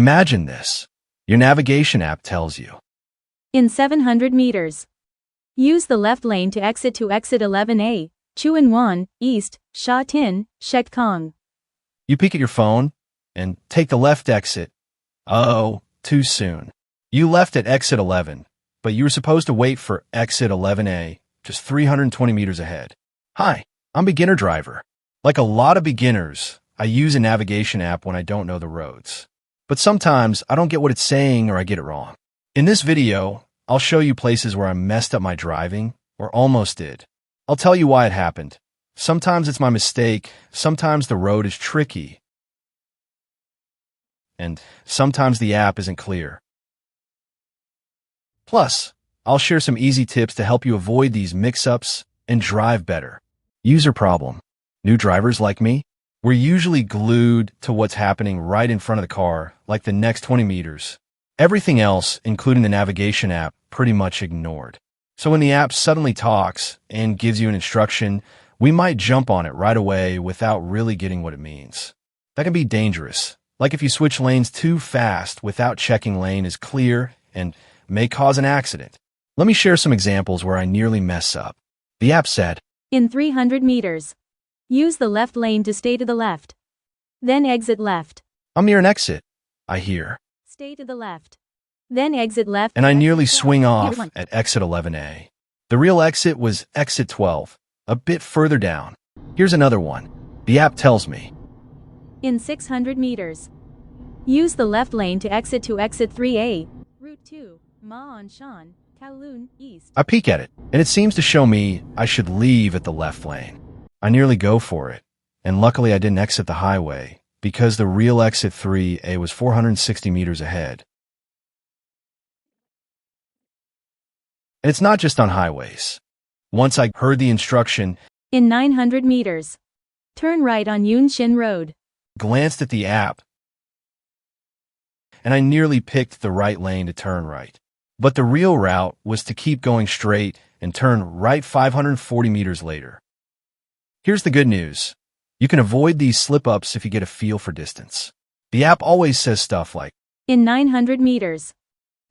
Imagine this. Your navigation app tells you, In 700 meters. Use the left lane to exit 11A, Chuan Wan, East, Sha Tin, Shek Kong. you peek at your phone and take the left exit. Oh, too soon. You left at exit 11, but you were supposed to wait for exit 11A, just 320 meters ahead. Hi, I'm beginner driver. Like a lot of beginners, I use a navigation app when I don't know the roads. But sometimes I don't get what it's saying or I get it wrong. In this video, I'll show you places where I messed up my driving, or almost did. I'll tell you why it happened. Sometimes it's my mistake, sometimes the road is tricky, and sometimes the app isn't clear. Plus, I'll share some easy tips to help you avoid these mix-ups and drive better. User problem. New drivers like me, we're usually glued to what's happening right in front of the car, like the next 20 meters. Everything else, including the navigation app, pretty much ignored. So when the app suddenly talks and gives you an instruction, we might jump on it right away without really getting what it means. That can be dangerous, like if you switch lanes too fast without checking lane is clear and may cause an accident. Let me share some examples where I nearly mess up. The app said, In 300 meters. Use the left lane to stay to the left. Then exit left. I'm near an exit, I hear. Stay to the left. Then exit left. And I nearly swing off at exit 11A. The real exit was exit 12, a bit further down. Here's another one. The app tells me, In 600 meters. Use the left lane to exit 3A, Route 2, Ma On Shan, Kowloon, East. I peek at it, and it seems to show me I should leave at the left lane. I nearly go for it, and luckily I didn't exit the highway, because the real exit 3A was 460 meters ahead. And it's not just on highways. Once I heard the instruction, In 900 meters. Turn right on Yun Shin Road. glanced at the app, and I nearly picked the right lane to turn right. But the real route was to keep going straight and turn right 540 meters later. Here's the good news. You can avoid these slip-ups if you get a feel for distance. The app always says stuff like, In 900 meters.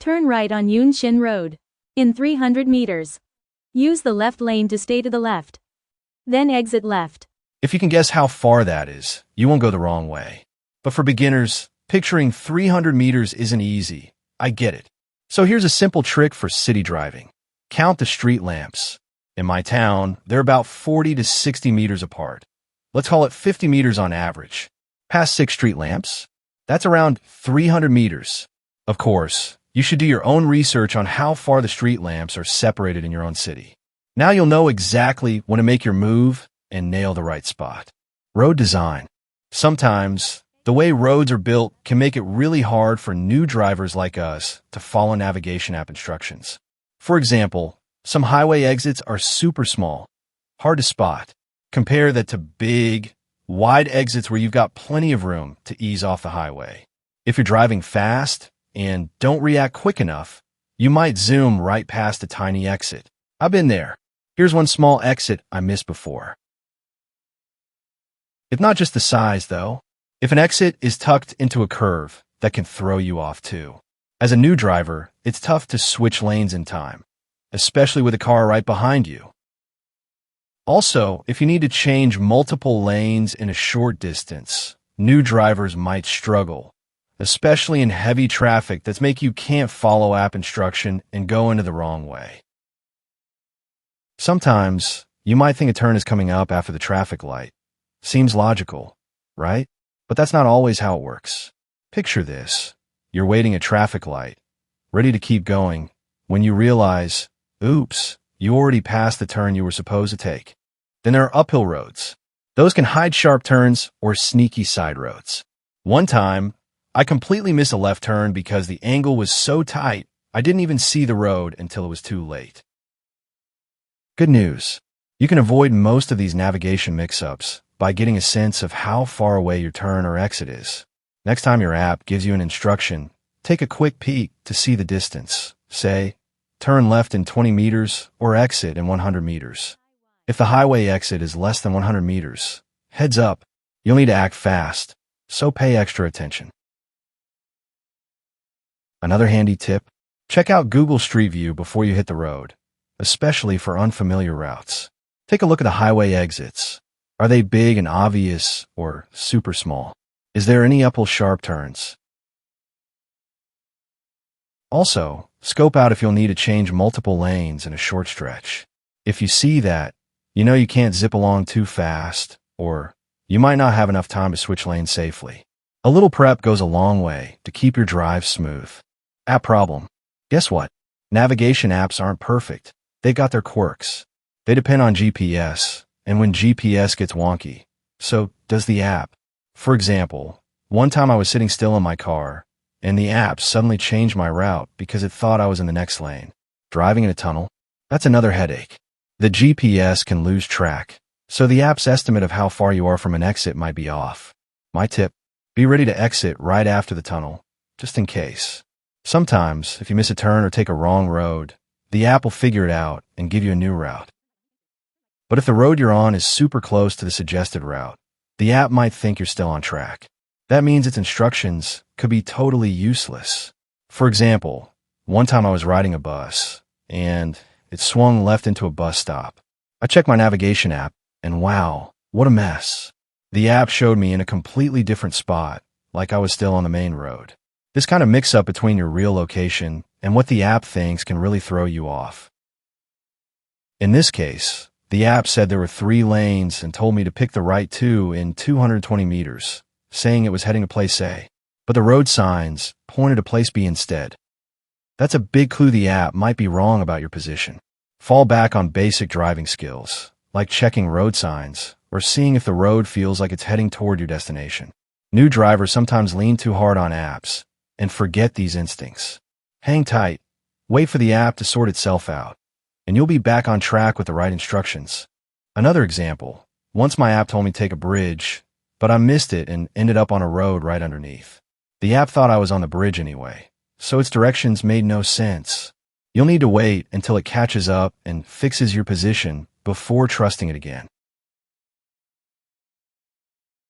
Turn right on Yun Shin Road. In 300 meters. Use the left lane to stay to the left. Then exit left. if you can guess how far that is, you won't go the wrong way. But for beginners, picturing 300 meters isn't easy. I get it. So here's a simple trick for city driving. Count the street lamps. In my town, they're about 40 to 60 meters apart. Let's call it 50 meters on average. Past 6 street lamps, that's around 300 meters. Of course, you should do your own research on how far the street lamps are separated in your own city. Now you'll know exactly when to make your move and nail the right spot. Road design. Sometimes, the way roads are built can make it really hard for new drivers like us to follow navigation app instructions. For example, some highway exits are super small, hard to spot. Compare that to big, wide exits where you've got plenty of room to ease off the highway. If you're driving fast and don't react quick enough, you might zoom right past a tiny exit. I've been there. Here's one small exit I missed before. It's not just the size, though. If an exit is tucked into a curve, that can throw you off too. As a new driver, it's tough to switch lanes in time, especially with a car right behind you. Also, if you need to change multiple lanes in a short distance, new drivers might struggle, especially in heavy traffic that's make you can't follow app instruction and go into the wrong way. Sometimes, you might think a turn is coming up after the traffic light. Seems logical, right? But that's not always how it works. Picture this. You're waiting at traffic light, ready to keep going, when you realize, oops, you already passed the turn you were supposed to take. Then there are uphill roads. Those can hide sharp turns or sneaky side roads. One time, I completely missed a left turn because the angle was so tight, I didn't even see the road until it was too late. Good news. You can avoid most of these navigation mix-ups by getting a sense of how far away your turn or exit is. Next time your app gives you an instruction, take a quick peek to see the distance. Say, turn left in 20 meters or exit in 100 meters. If the highway exit is less than 100 meters, heads up, you'll need to act fast, so pay extra attention. Another handy tip: check out Google Street View before you hit the road, especially for unfamiliar routes. Take a look at the highway exits. Are they big and obvious or super small? Is there any uphill sharp turns? Also, scope out if you'll need to change multiple lanes in a short stretch. If you see that, you know you can't zip along too fast, or you might not have enough time to switch lanes safely. A little prep goes a long way to keep your drive smooth. App problem. Guess what? Navigation apps aren't perfect. They've got their quirks. They depend on GPS, and when GPS gets wonky, so does the app. For example, one time I was sitting still in my car, and the app suddenly changed my route because it thought I was in the next lane. Driving in a tunnel? That's another headache. The GPS can lose track, so the app's estimate of how far you are from an exit might be off. My tip: be ready to exit right after the tunnel, just in case. Sometimes, if you miss a turn or take a wrong road, the app will figure it out and give you a new route. But if the road you're on is super close to the suggested route, the app might think you're still on track. That means its instructions could be totally useless. For example, one time I was riding a bus, and it swung left into a bus stop. I checked my navigation app, and wow, what a mess. The app showed me in a completely different spot, like I was still on the main road. This kind of mix-up between your real location and what the app thinks can really throw you off. In this case, the app said there were 3 lanes and told me to pick the right 2 in 220 meters, saying it was heading to place A, but the road signs pointed to place B instead. That's a big clue the app might be wrong about your position. Fall back on basic driving skills, like checking road signs or seeing if the road feels like it's heading toward your destination. New drivers sometimes lean too hard on apps and forget these instincts. Hang tight, wait for the app to sort itself out, and you'll be back on track with the right instructions. Another example: once my app told me to take a bridge, but I missed it and ended up on a road right underneath. The app thought I was on the bridge anyway, so its directions made no sense. You'll need to wait until it catches up and fixes your position before trusting it again.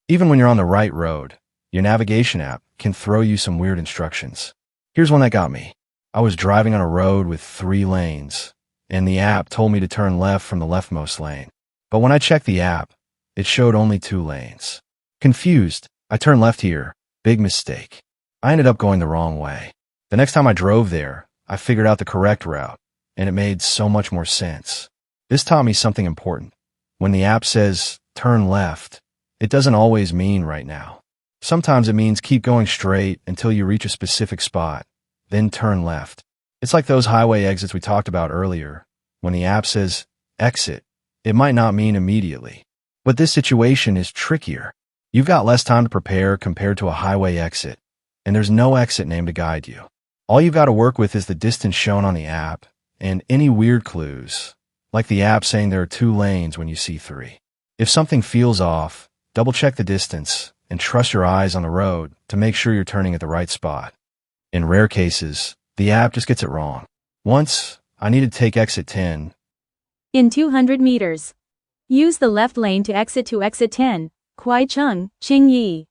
Even when you're on the right road, your navigation app can throw you some weird instructions. Here's one that got me. I was driving on a road with 3 lanes, and the app told me to turn left from the leftmost lane. But when I checked the app, it showed only 2 lanes. Confused, I turned left here. Big mistake. I ended up going the wrong way. The next time I drove there, I figured out the correct route, and it made so much more sense. This taught me something important. When the app says, turn left, it doesn't always mean right now. Sometimes it means keep going straight until you reach a specific spot, then turn left. It's like those highway exits we talked about earlier. When the app says, exit, it might not mean immediately. But this situation is trickier. You've got less time to prepare compared to a highway exit, and there's no exit name to guide you. All you've got to work with is the distance shown on the app and any weird clues, like the app saying there are 2 lanes when you see 3. If something feels off, double-check the distance and trust your eyes on the road to make sure you're turning at the right spot. In rare cases, the app just gets it wrong. Once, I needed to take exit 10. In 200 meters. Use the left lane to exit 10, Kwai Chung, Qing Yi.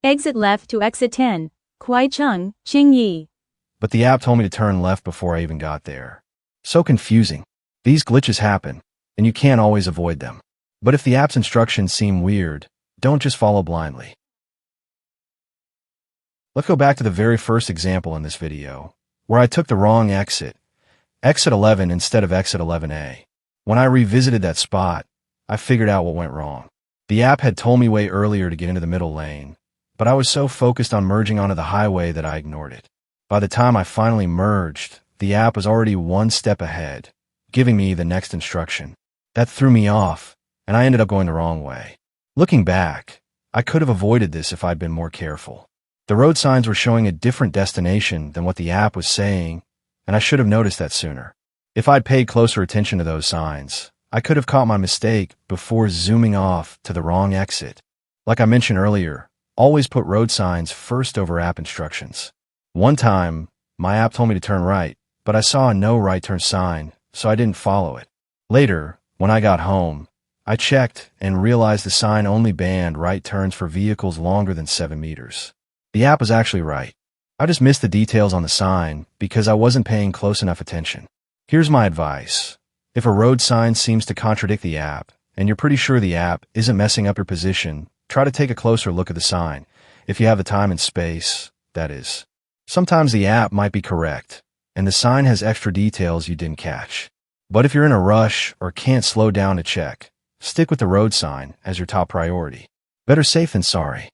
Exit left to exit 10, Kwai Chung, Qing Yi. But the app told me to turn left before I even got there. So confusing. These glitches happen, and you can't always avoid them. But if the app's instructions seem weird, don't just follow blindly. Let's go back to the very first example in this video, where I took the wrong exit 11 instead of exit 11A. When I revisited that spot, I figured out what went wrong. The app had told me way earlier to get into the middle lane, but I was so focused on merging onto the highway that I ignored it. By the time I finally merged, the app was already 1 step ahead, giving me the next instruction. That threw me off, and I ended up going the wrong way. Looking back, I could have avoided this if I'd been more careful. The road signs were showing a different destination than what the app was saying, and I should have noticed that sooner. If I'd paid closer attention to those signs, I could have caught my mistake before zooming off to the wrong exit. Like I mentioned earlier, always put road signs first over app instructions. One time, my app told me to turn right, but I saw a no right turn sign, so I didn't follow it. Later, when I got home, I checked and realized the sign only banned right turns for vehicles longer than 7 meters. The app was actually right. I just missed the details on the sign because I wasn't paying close enough attention. Here's my advice. If a road sign seems to contradict the app, and you're pretty sure the app isn't messing up your position, try to take a closer look at the sign. If you have the time and space, that is. Sometimes the app might be correct, and the sign has extra details you didn't catch. But if you're in a rush or can't slow down to check, stick with the road sign as your top priority. Better safe than sorry.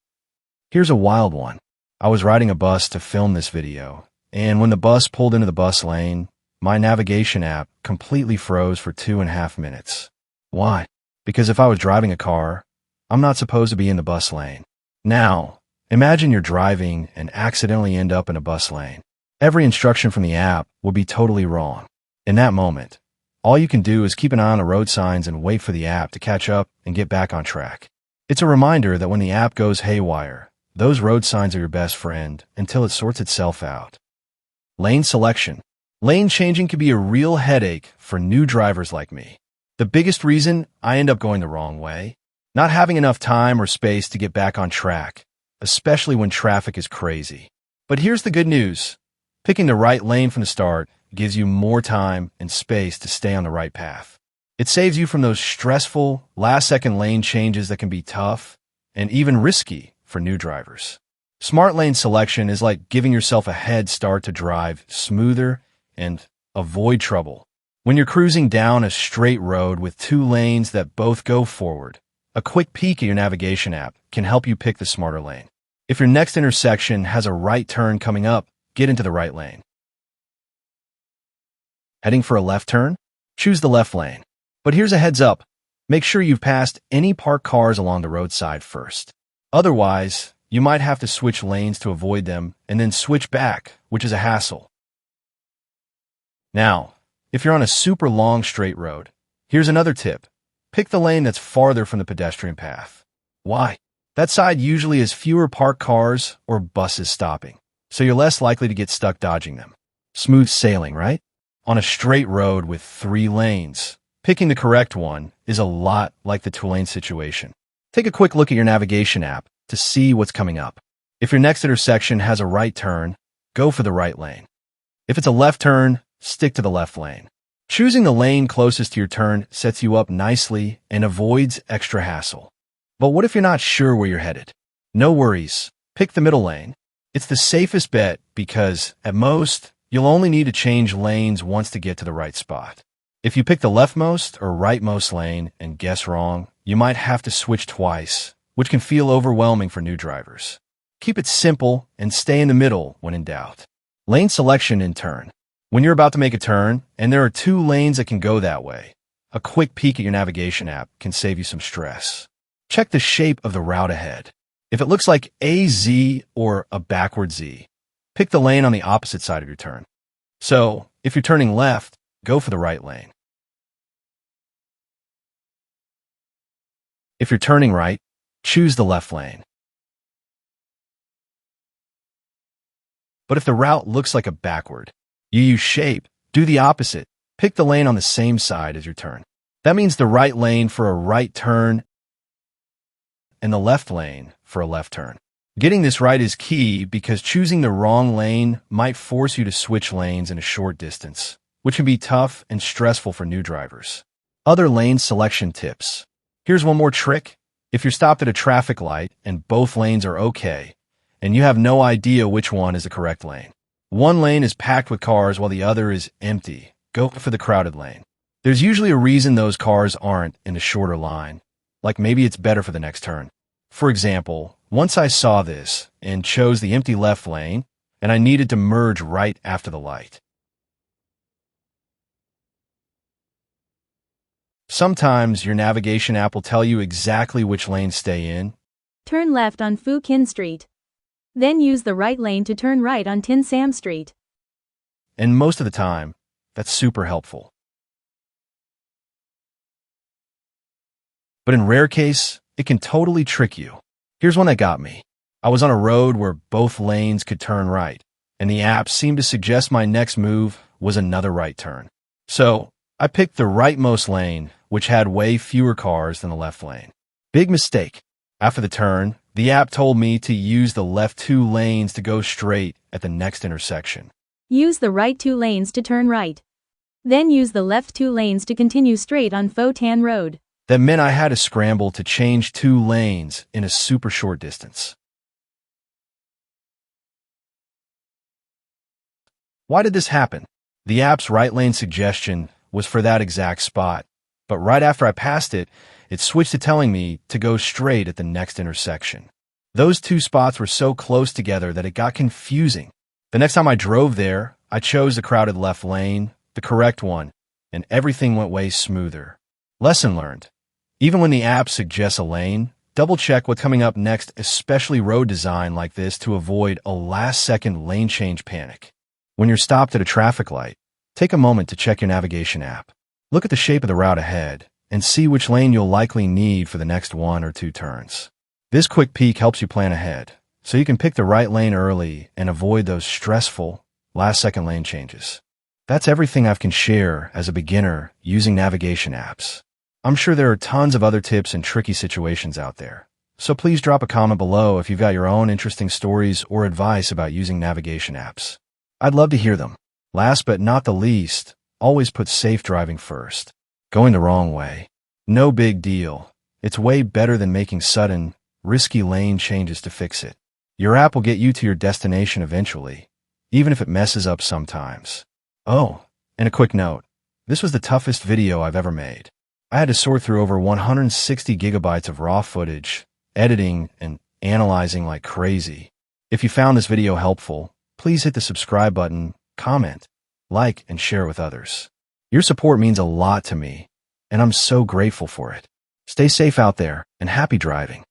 Here's a wild one. I was riding a bus to film this video, and when the bus pulled into the bus lane, my navigation app completely froze for 2.5 minutes. Why? Because if I was driving a car, I'm not supposed to be in the bus lane. Now, imagine you're driving and accidentally end up in a bus lane. Every instruction from the app would be totally wrong. In that moment, all you can do is keep an eye on the road signs and wait for the app to catch up and get back on track. It's a reminder that when the app goes haywire, those road signs are your best friend until it sorts itself out. Lane selection. Lane changing can be a real headache for new drivers like me. The biggest reason I end up going the wrong way, not having enough time or space to get back on track, especially when traffic is crazy. But here's the good news. Picking the right lane from the start gives you more time and space to stay on the right path. It saves you from those stressful, last-second lane changes that can be tough and even risky for new drivers. Smart lane selection is like giving yourself a head start to drive smoother and avoid trouble. When you're cruising down a straight road with 2 lanes that both go forward, a quick peek at your navigation app can help you pick the smarter lane. If your next intersection has a right turn coming up, get into the right lane. Heading for a left turn? Choose the left lane. But here's a heads up. Make sure you've passed any parked cars along the roadside first. Otherwise, you might have to switch lanes to avoid them and then switch back, which is a hassle. Now, if you're on a super long straight road, here's another tip. Pick the lane that's farther from the pedestrian path. Why? That side usually has fewer parked cars or buses stopping, so you're less likely to get stuck dodging them. Smooth sailing, right? On a straight road with 3 lanes, picking the correct one is a lot like the 2-lane situation. Take a quick look at your navigation app to see what's coming up. If your next intersection has a right turn, go for the right lane. If it's a left turn, stick to the left lane. Choosing the lane closest to your turn sets you up nicely and avoids extra hassle. But what if you're not sure where you're headed? No worries. Pick the middle lane. It's the safest bet because, at most, you'll only need to change lanes once to get to the right spot. If you pick the leftmost or rightmost lane and guess wrong, you might have to switch twice, which can feel overwhelming for new drivers. Keep it simple and stay in the middle when in doubt. Lane selection in turn. When you're about to make a turn, and there are 2 lanes that can go that way, a quick peek at your navigation app can save you some stress. Check the shape of the route ahead. If it looks like a Z or a backward Z, pick the lane on the opposite side of your turn. So, if you're turning left, go for the right lane. If you're turning right, choose the left lane. But if the route looks like a backward, you use shape, do the opposite. Pick the lane on the same side as your turn. That means the right lane for a right turn and the left lane for a left turn. Getting this right is key because choosing the wrong lane might force you to switch lanes in a short distance, which can be tough and stressful for new drivers. Other lane selection tips. Here's one more trick. If you're stopped at a traffic light and both lanes are okay, and you have no idea which one is the correct lane. One lane is packed with cars while the other is empty. Go for the crowded lane. There's usually a reason those cars aren't in a shorter line, like maybe it's better for the next turn. For example, once I saw this and chose the empty left lane, and I needed to merge right after the light. Sometimes your navigation app will tell you exactly which lane to stay in. Turn left on Phu Kin Street. Then use the right lane to turn right on Tin Sam Street. And most of the time, that's super helpful. But in rare case, it can totally trick you. Here's one that got me. I was on a road where both lanes could turn right, and the app seemed to suggest my next move was another right turn. So, I picked the rightmost lane, which had way fewer cars than the left lane. Big mistake. After the turn, the app told me to use the left 2 lanes to go straight at the next intersection. Use the right 2 lanes to turn right. Then use the left 2 lanes to continue straight on Pho Tan Road. That meant I had to scramble to change 2 lanes in a super short distance. Why did this happen? The app's right lane suggestion was for that exact spot, but right after I passed it, it switched to telling me to go straight at the next intersection. Those 2 spots were so close together that it got confusing. The next time I drove there, I chose the crowded left lane, the correct one, and everything went way smoother. Lesson learned. Even when the app suggests a lane, double-check what's coming up next, especially road design like this, to avoid a last-second lane change panic. When you're stopped at a traffic light, take a moment to check your navigation app. Look at the shape of the route ahead and see which lane you'll likely need for the next 1 or 2 turns. This quick peek helps you plan ahead, so you can pick the right lane early and avoid those stressful last-second lane changes. That's everything I can share as a beginner using navigation apps. I'm sure there are tons of other tips and tricky situations out there, so please drop a comment below if you've got your own interesting stories or advice about using navigation apps. I'd love to hear them. Last but not the least, always put safe driving first. Going the wrong way. No big deal. It's way better than making sudden, risky lane changes to fix it. Your app will get you to your destination eventually, even if it messes up sometimes. Oh, and a quick note. This was the toughest video I've ever made. I had to sort through over 160 gigabytes of raw footage, editing and analyzing like crazy. If you found this video helpful, please hit the subscribe button, comment, like, and share with others. Your support means a lot to me, and I'm so grateful for it. Stay safe out there, and happy driving.